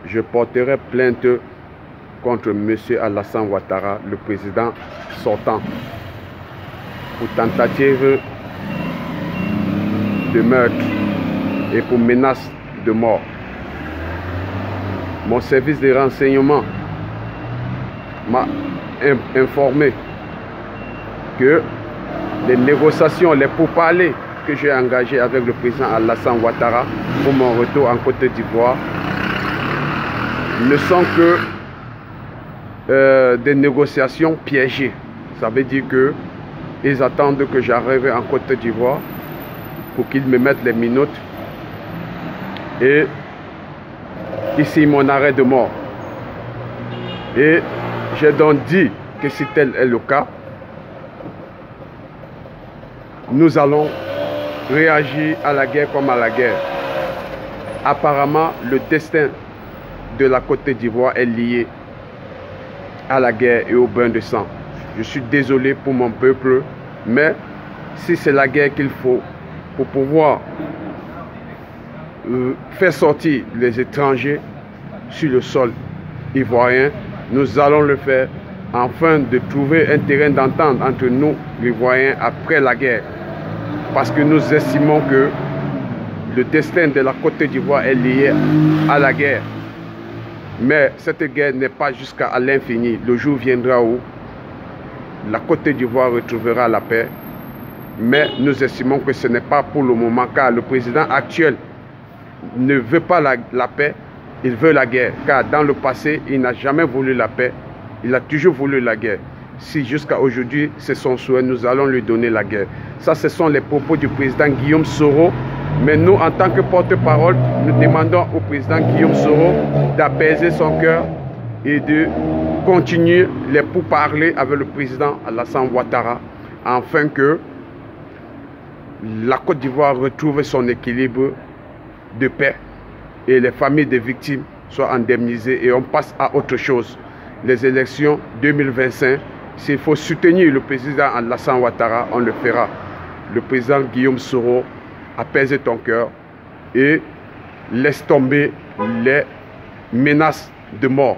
je porterai plainte contre M. Alassane Ouattara, le président sortant, pour tentative de meurtre et pour menace de mort. Mon service de renseignement m'a informé que les négociations, les pourparlers que j'ai engagés avec le président Alassane Ouattara pour mon retour en Côte d'Ivoire ne sont que des négociations piégées. Ça veut dire que ils attendent que j'arrive en Côte d'Ivoire pour qu'ils me mettent les minutes et ici mon arrêt de mort. Et j'ai donc dit que si tel est le cas, nous allons réagir à la guerre comme à la guerre. Apparemment, le destin de la Côte d'Ivoire est lié à la guerre et au bain de sang. Je suis désolé pour mon peuple, mais si c'est la guerre qu'il faut pour pouvoir faire sortir les étrangers sur le sol ivoirien, nous allons le faire afin de trouver un terrain d'entente entre nous, les Ivoiriens, après la guerre. Parce que nous estimons que le destin de la Côte d'Ivoire est lié à la guerre. Mais cette guerre n'est pas jusqu'à l'infini. Le jour viendra où la Côte d'Ivoire retrouvera la paix. Mais nous estimons que ce n'est pas pour le moment, car le président actuel ne veut pas la paix, il veut la guerre. Car dans le passé, il n'a jamais voulu la paix, il a toujours voulu la guerre. Si jusqu'à aujourd'hui, c'est son souhait, nous allons lui donner la guerre. Ça, ce sont les propos du président Guillaume Soro. Mais nous, en tant que porte-parole, nous demandons au président Guillaume Soro d'apaiser son cœur et de continuer les pourparlers avec le président Alassane Ouattara, afin que la Côte d'Ivoire retrouve son équilibre de paix et les familles des victimes soient indemnisées et on passe à autre chose. Les élections 2025, s'il faut soutenir le président Alassane Ouattara, on le fera. Le président Guillaume Soro, apaise ton cœur et laisse tomber les menaces de mort.